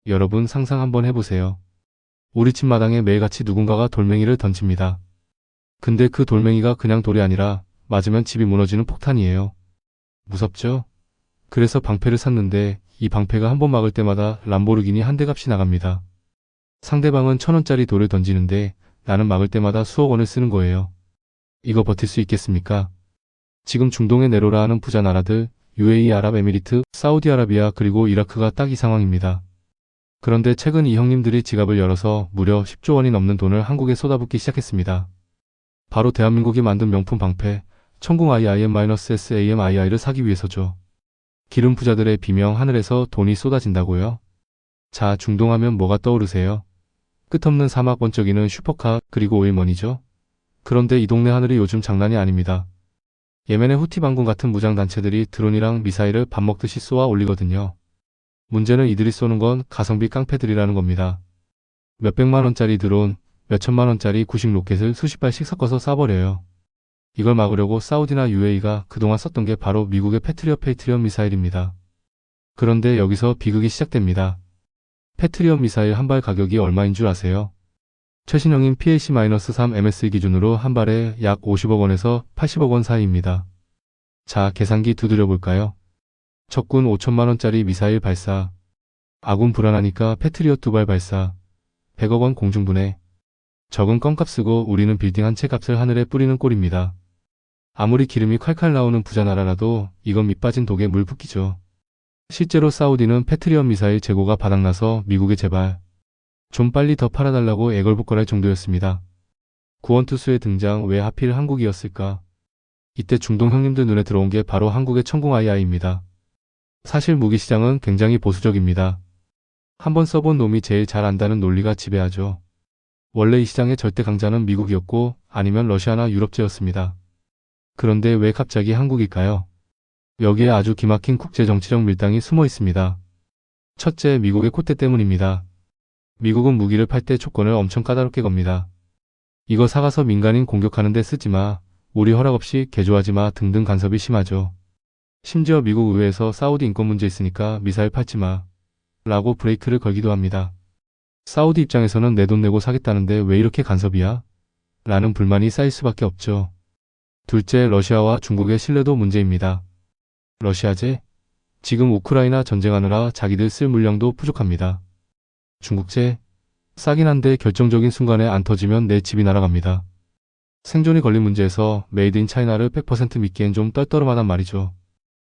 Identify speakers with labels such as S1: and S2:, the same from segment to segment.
S1: 여러분 상상 한번 해보세요. 우리 집 마당에 매일같이 누군가가 돌멩이를 던집니다. 근데 그 돌멩이가 그냥 돌이 아니라 맞으면 집이 무너지는 폭탄이에요. 무섭죠? 그래서 방패를 샀는데 이 방패가 한 번 막을 때마다 람보르기니 한 대 값이 나갑니다. 상대방은 1,000원짜리 돌을 던지는데 나는 막을 때마다 수억 원을 쓰는 거예요. 이거 버틸 수 있겠습니까? 지금 중동에 내로라 하는 부자 나라들, UAE 아랍에미리트, 사우디아라비아 그리고 이라크가 딱 이 상황입니다. 그런데 최근 이 형님들이 지갑을 열어서 무려 10조 원이 넘는 돈을 한국에 쏟아붓기 시작했습니다. 바로 대한민국이 만든 명품 방패, 천궁 IIM-SAMII를 사기 위해서죠. 기름 부자들의 비명 하늘에서 돈이 쏟아진다고요? 자, 중동하면 뭐가 떠오르세요? 끝없는 사막 번쩍이는 슈퍼카 그리고 오일머니죠? 그런데 이 동네 하늘이 요즘 장난이 아닙니다. 예멘의 후티 반군 같은 무장단체들이 드론이랑 미사일을 밥 먹듯이 쏘아 올리거든요. 문제는 이들이 쏘는 건 가성비 깡패들이라는 겁니다. 몇백만 원짜리 드론, 몇천만 원짜리 구식 로켓을 수십 발씩 섞어서 쏴버려요. 이걸 막으려고 사우디나 UAE가 그동안 썼던 게 바로 미국의 패트리엇 미사일입니다. 그런데 여기서 비극이 시작됩니다. 패트리엇 미사일 한 발 가격이 얼마인 줄 아세요? 최신형인 PAC-3 MSE 기준으로 한 발에 약 50억 원에서 80억 원 사이입니다. 자, 계산기 두드려 볼까요? 적군 5천만 원짜리 미사일 발사, 아군 불안하니까 패트리엇 2발 발사, 100억 원 공중분해. 적은 껌값 쓰고 우리는 빌딩 한 채 값을 하늘에 뿌리는 꼴입니다. 아무리 기름이 콸콸 나오는 부자 나라라도 이건 밑빠진 독에 물 붓기죠. 실제로 사우디는 패트리엇 미사일 재고가 바닥나서 미국에 제발 좀 빨리 더 팔아달라고 애걸복걸할 정도였습니다. 구원투수의 등장 왜 하필 한국이었을까? 이때 중동 형님들 눈에 들어온 게 바로 한국의 천궁 II입니다. 사실 무기 시장은 굉장히 보수적입니다. 한번 써본 놈이 제일 잘 안다는 논리가 지배하죠. 원래 이 시장의 절대 강자는 미국이었고 아니면 러시아나 유럽제였습니다. 그런데 왜 갑자기 한국일까요? 여기에 아주 기막힌 국제정치적 밀당이 숨어 있습니다. 첫째, 미국의 콧대 때문입니다. 미국은 무기를 팔 때 조건을 엄청 까다롭게 겁니다. 이거 사가서 민간인 공격하는 데 쓰지 마, 우리 허락 없이 개조하지 마 등등 간섭이 심하죠. 심지어 미국 의회에서 사우디 인권 문제 있으니까 미사일 팔지 마 라고 브레이크를 걸기도 합니다. 사우디 입장에서는 내 돈 내고 사겠다는데 왜 이렇게 간섭이야? 라는 불만이 쌓일 수밖에 없죠. 둘째, 러시아와 중국의 신뢰도 문제입니다. 러시아제? 지금 우크라이나 전쟁하느라 자기들 쓸 물량도 부족합니다. 중국제? 싸긴 한데 결정적인 순간에 안 터지면 내 집이 날아갑니다. 생존이 걸린 문제에서 메이드 인 차이나를 100% 믿기엔 좀 떨떠름하단 말이죠.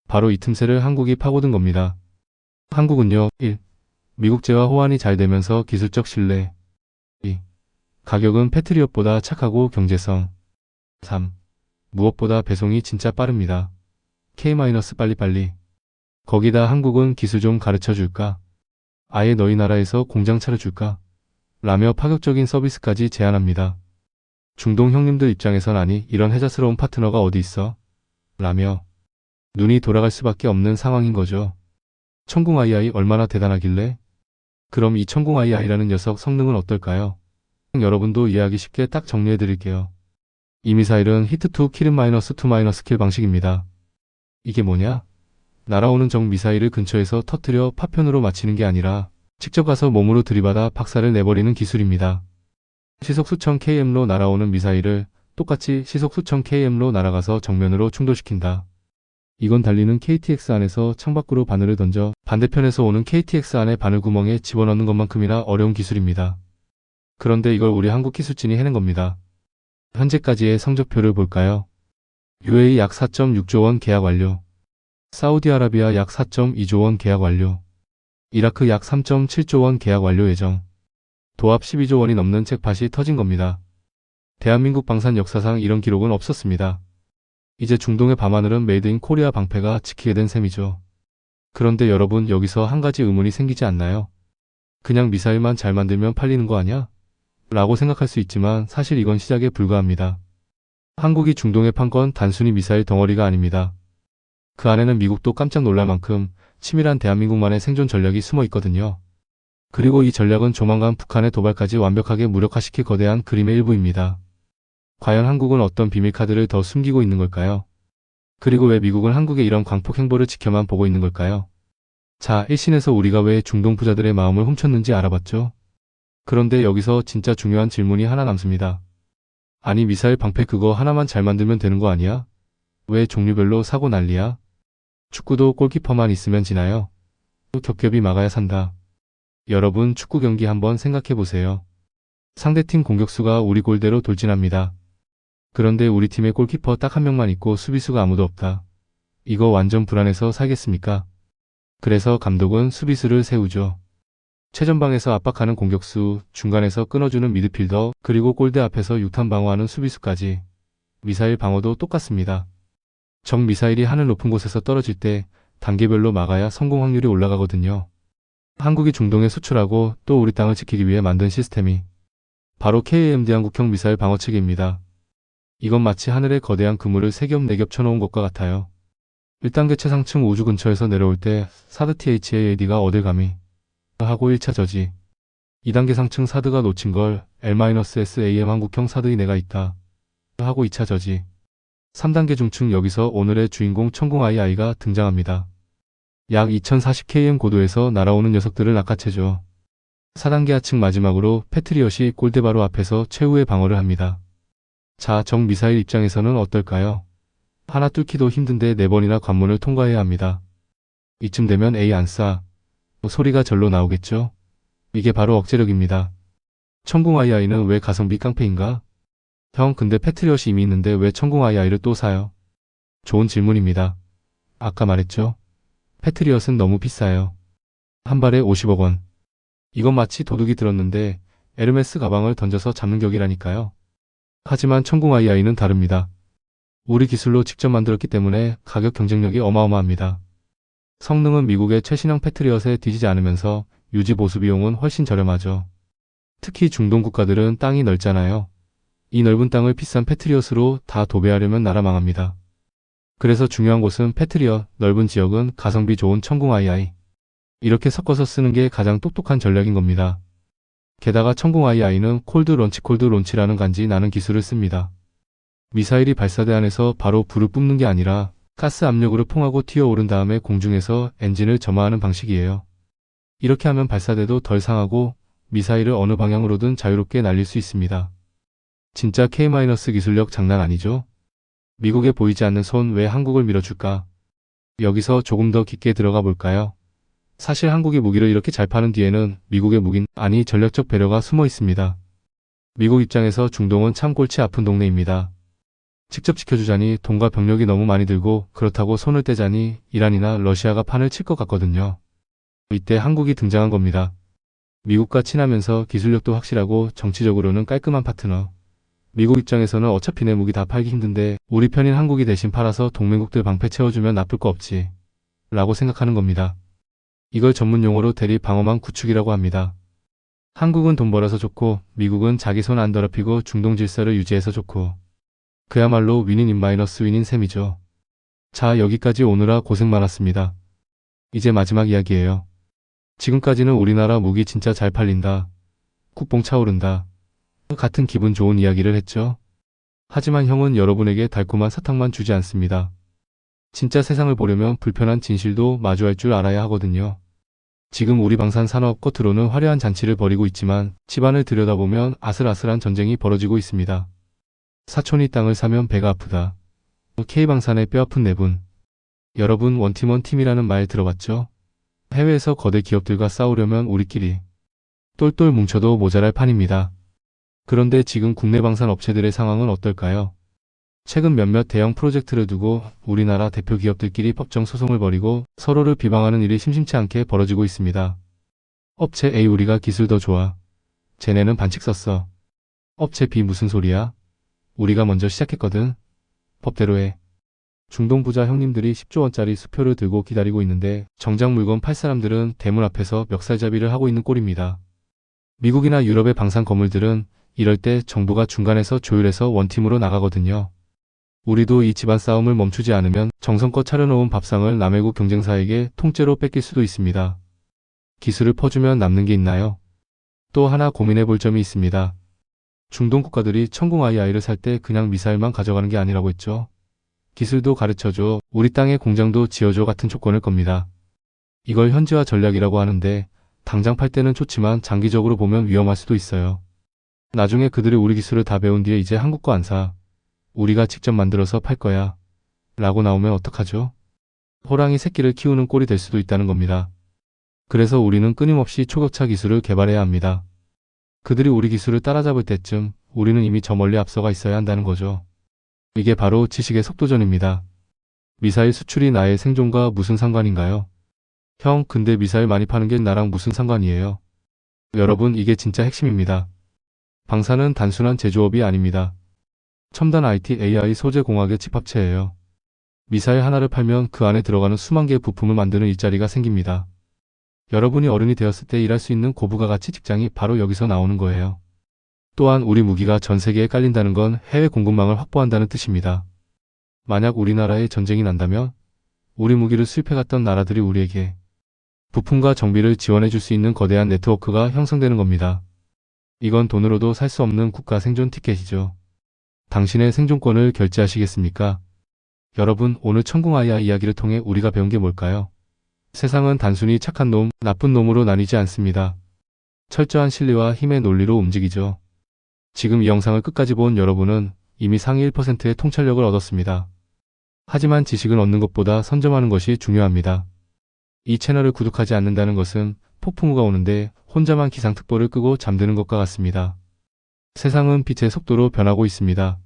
S1: 바로 이 틈새를 한국이 파고든 겁니다. 한국은요, 1. 미국제와 호환이 잘 되면서 기술적 신뢰. 2. 가격은 패트리엇보다 착하고 경제성. 3. 무엇보다 배송이 진짜 빠릅니다. K- 빨리빨리. 거기다 한국은 기술 좀 가르쳐줄까? 아예 너희 나라에서 공장 차려줄까? 라며 파격적인 서비스까지 제안합니다. 중동 형님들 입장에선 아니 이런 혜자스러운 파트너가 어디 있어? 라며 눈이 돌아갈 수밖에 없는 상황인 거죠. 천궁 II 얼마나 대단하길래? 그럼 이 천궁 II라는 녀석 성능은 어떨까요? 여러분도 이해하기 쉽게 딱 정리해드릴게요. 이 미사일은 히트2 킬은-2-킬 방식입니다. 이게 뭐냐? 날아오는 적 미사일을 근처에서 터뜨려 파편으로 맞히는 게 아니라 직접 가서 몸으로 들이받아 박살을 내버리는 기술입니다. 시속 수천 km로 날아오는 미사일을 똑같이 시속 수천 km로 날아가서 정면으로 충돌시킨다. 이건 달리는 KTX 안에서 창밖으로 바늘을 던져 반대편에서 오는 KTX 안에 바늘 구멍에 집어넣는 것만큼이나 어려운 기술입니다. 그런데 이걸 우리 한국 기술진이 해낸 겁니다. 현재까지의 성적표를 볼까요? UAE 약 4.6조 원 계약 완료. 사우디아라비아 약 4.2조 원 계약 완료. 이라크 약 3.7조 원 계약 완료 예정. 도합 12조 원이 넘는 잭팟이 터진 겁니다. 대한민국 방산 역사상 이런 기록은 없었습니다. 이제 중동의 밤하늘은 메이드 인 코리아 방패가 지키게 된 셈이죠. 그런데 여러분 여기서 한 가지 의문이 생기지 않나요? 그냥 미사일만 잘 만들면 팔리는 거 아냐? 라고 생각할 수 있지만 사실 이건 시작에 불과합니다. 한국이 중동에 판 건 단순히 미사일 덩어리가 아닙니다. 그 안에는 미국도 깜짝 놀랄 만큼 치밀한 대한민국만의 생존 전략이 숨어 있거든요. 그리고 이 전략은 조만간 북한의 도발까지 완벽하게 무력화시킬 거대한 그림의 일부입니다. 과연 한국은 어떤 비밀카드를 더 숨기고 있는 걸까요? 그리고 왜 미국은 한국의 이런 광폭 행보를 지켜만 보고 있는 걸까요? 자, 1신에서 우리가 왜 중동 부자들의 마음을 훔쳤는지 알아봤죠? 그런데 여기서 진짜 중요한 질문이 하나 남습니다. 아니, 미사일 방패 그거 하나만 잘 만들면 되는 거 아니야? 왜 종류별로 사고 난리야? 축구도 골키퍼만 있으면 지나요? 또 겹겹이 막아야 산다. 여러분, 축구 경기 한번 생각해 보세요. 상대팀 공격수가 우리 골대로 돌진합니다. 그런데 우리 팀의 골키퍼 딱 한 명만 있고 수비수가 아무도 없다. 이거 완전 불안해서 살겠습니까? 그래서 감독은 수비수를 세우죠. 최전방에서 압박하는 공격수, 중간에서 끊어주는 미드필더, 그리고 골대 앞에서 육탄 방어하는 수비수까지. 미사일 방어도 똑같습니다. 적 미사일이 하늘 높은 곳에서 떨어질 때 단계별로 막아야 성공 확률이 올라가거든요. 한국이 중동에 수출하고 또 우리 땅을 지키기 위해 만든 시스템이 바로 KAMD 한국형 미사일 방어 체계입니다. 이건 마치 하늘에 거대한 그물을 3겹 4겹 쳐놓은 것과 같아요. 1단계 최상층 우주 근처에서 내려올 때 사드 THAAD가 어딜 감히 하고 1차 저지. 2단계 상층 사드가 놓친 걸 L-SAM 한국형 사드이 내가 있다 하고 2차 저지. 3단계 중층 여기서 오늘의 주인공 천궁 II가 등장합니다. 약 2040km 고도에서 날아오는 녀석들을 낚아채죠. 4단계 하층 마지막으로 패트리엇이 골대 바로 앞에서 최후의 방어를 합니다. 자, 적 미사일 입장에서는 어떨까요? 하나 뚫기도 힘든데 4번이나 관문을 통과해야 합니다. 이쯤 되면 A 안 쏴. 소리가 절로 나오겠죠? 이게 바로 억제력입니다. 천궁 II는 왜 가성비 깡패인가? 형, 근데 패트리엇이 이미 있는데 왜 천궁 II를 또 사요? 좋은 질문입니다. 아까 말했죠? 패트리엇은 너무 비싸요. 한 발에 50억 원. 이건 마치 도둑이 들었는데 에르메스 가방을 던져서 잡는 격이라니까요. 하지만 천궁 II는 다릅니다. 우리 기술로 직접 만들었기 때문에 가격 경쟁력이 어마어마합니다. 성능은 미국의 최신형 패트리엇에 뒤지지 않으면서 유지 보수 비용은 훨씬 저렴하죠. 특히 중동 국가들은 땅이 넓잖아요. 이 넓은 땅을 비싼 패트리엇으로 다 도배하려면 나라 망합니다. 그래서 중요한 곳은 패트리엇, 넓은 지역은 가성비 좋은 천궁 II. 이렇게 섞어서 쓰는 게 가장 똑똑한 전략인 겁니다. 게다가 천궁 II는 콜드 론치라는 간지 나는 기술을 씁니다. 미사일이 발사대 안에서 바로 불을 뿜는 게 아니라 가스 압력으로 풍하고 튀어오른 다음에 공중에서 엔진을 점화하는 방식이에요. 이렇게 하면 발사대도 덜 상하고 미사일을 어느 방향으로든 자유롭게 날릴 수 있습니다. 진짜 K- 기술력 장난 아니죠? 미국에 보이지 않는 손 왜 한국을 밀어줄까? 여기서 조금 더 깊게 들어가 볼까요? 사실 한국이 무기를 이렇게 잘 파는 뒤에는 미국의 무긴, 아니 전략적 배려가 숨어 있습니다. 미국 입장에서 중동은 참 골치 아픈 동네입니다. 직접 지켜주자니 돈과 병력이 너무 많이 들고 그렇다고 손을 떼자니 이란이나 러시아가 판을 칠 것 같거든요. 이때 한국이 등장한 겁니다. 미국과 친하면서 기술력도 확실하고 정치적으로는 깔끔한 파트너. 미국 입장에서는 어차피 내 무기 다 팔기 힘든데 우리 편인 한국이 대신 팔아서 동맹국들 방패 채워주면 나쁠 거 없지 라고 생각하는 겁니다. 이걸 전문 용어로 대리 방어망 구축이라고 합니다. 한국은 돈 벌어서 좋고 미국은 자기 손 안 더럽히고 중동 질서를 유지해서 좋고 그야말로 윈인 인 마이너스 윈인 셈이죠. 자, 여기까지 오느라 고생 많았습니다. 이제 마지막 이야기예요. 지금까지는 우리나라 무기 진짜 잘 팔린다. 국뽕 차오른다. 같은 기분 좋은 이야기를 했죠. 하지만 형은 여러분에게 달콤한 사탕만 주지 않습니다. 진짜 세상을 보려면 불편한 진실도 마주할 줄 알아야 하거든요. 지금 우리 방산산업 겉으로는 화려한 잔치를 벌이고 있지만 집안을 들여다보면 아슬아슬한 전쟁이 벌어지고 있습니다. 사촌이 땅을 사면 배가 아프다. K방산의 뼈아픈 내분. 여러분, 원팀원 팀이라는 말 들어봤죠? 해외에서 거대 기업들과 싸우려면 우리끼리 똘똘 뭉쳐도 모자랄 판입니다. 그런데 지금 국내 방산 업체들의 상황은 어떨까요? 최근 몇몇 대형 프로젝트를 두고 우리나라 대표 기업들끼리 법정 소송을 벌이고 서로를 비방하는 일이 심심치 않게 벌어지고 있습니다. 업체 A 우리가 기술 더 좋아. 쟤네는 반칙 썼어. 업체 B 무슨 소리야? 우리가 먼저 시작했거든. 법대로 해. 중동 부자 형님들이 10조 원짜리 수표를 들고 기다리고 있는데 정작 물건 팔 사람들은 대문 앞에서 멱살잡이를 하고 있는 꼴입니다. 미국이나 유럽의 방산 건물들은 이럴 때 정부가 중간에서 조율해서 원팀으로 나가거든요. 우리도 이 집안 싸움을 멈추지 않으면 정성껏 차려놓은 밥상을 남해국 경쟁사에게 통째로 뺏길 수도 있습니다. 기술을 퍼주면 남는 게 있나요? 또 하나 고민해볼 점이 있습니다. 중동 국가들이 천궁 II를 살 때 그냥 미사일만 가져가는 게 아니라고 했죠. 기술도 가르쳐줘, 우리 땅에 공장도 지어줘 같은 조건을 겁니다. 이걸 현지화 전략이라고 하는데 당장 팔 때는 좋지만 장기적으로 보면 위험할 수도 있어요. 나중에 그들이 우리 기술을 다 배운 뒤에 이제 한국 거 안 사. 우리가 직접 만들어서 팔 거야. 라고 나오면 어떡하죠? 호랑이 새끼를 키우는 꼴이 될 수도 있다는 겁니다. 그래서 우리는 끊임없이 초격차 기술을 개발해야 합니다. 그들이 우리 기술을 따라잡을 때쯤 우리는 이미 저 멀리 앞서가 있어야 한다는 거죠. 이게 바로 지식의 속도전입니다. 미사일 수출이 나의 생존과 무슨 상관인가요? 형, 근데 미사일 많이 파는 게 나랑 무슨 상관이에요? 여러분, 이게 진짜 핵심입니다. 방사는 단순한 제조업이 아닙니다. 첨단 IT, AI 소재 공학의 집합체예요. 미사일 하나를 팔면 그 안에 들어가는 수만 개의 부품을 만드는 일자리가 생깁니다. 여러분이 어른이 되었을 때 일할 수 있는 고부가 가치 직장이 바로 여기서 나오는 거예요. 또한 우리 무기가 전 세계에 깔린다는 건 해외 공급망을 확보한다는 뜻입니다. 만약 우리나라에 전쟁이 난다면 우리 무기를 수입해갔던 나라들이 우리에게 부품과 정비를 지원해 줄 수 있는 거대한 네트워크가 형성되는 겁니다. 이건 돈으로도 살 수 없는 국가 생존 티켓이죠. 당신의 생존권을 결제하시겠습니까? 여러분, 오늘 천궁아이아 이야기를 통해 우리가 배운 게 뭘까요? 세상은 단순히 착한 놈, 나쁜 놈으로 나뉘지 않습니다. 철저한 실리와 힘의 논리로 움직이죠. 지금 이 영상을 끝까지 본 여러분은 이미 상위 1%의 통찰력을 얻었습니다. 하지만 지식은 얻는 것보다 선점하는 것이 중요합니다. 이 채널을 구독하지 않는다는 것은 폭풍우가 오는데 혼자만 기상특보를 끄고 잠드는 것과 같습니다. 세상은 빛의 속도로 변하고 있습니다.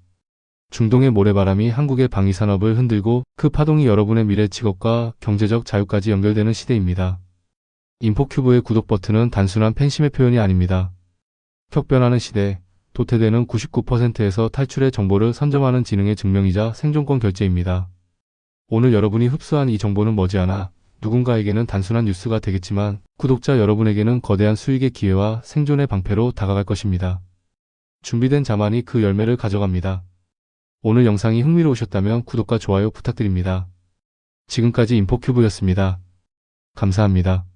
S1: 중동의 모래바람이 한국의 방위산업을 흔들고 그 파동이 여러분의 미래 직업과 경제적 자유까지 연결되는 시대입니다. 인포큐브의 구독 버튼은 단순한 팬심의 표현이 아닙니다. 격변하는 시대, 도태되는 99%에서 탈출의 정보를 선점하는 지능의 증명이자 생존권 결제입니다. 오늘 여러분이 흡수한 이 정보는 머지않아 누군가에게는 단순한 뉴스가 되겠지만 구독자 여러분에게는 거대한 수익의 기회와 생존의 방패로 다가갈 것입니다. 준비된 자만이 그 열매를 가져갑니다. 오늘 영상이 흥미로우셨다면 구독과 좋아요 부탁드립니다. 지금까지 인포큐브였습니다. 감사합니다.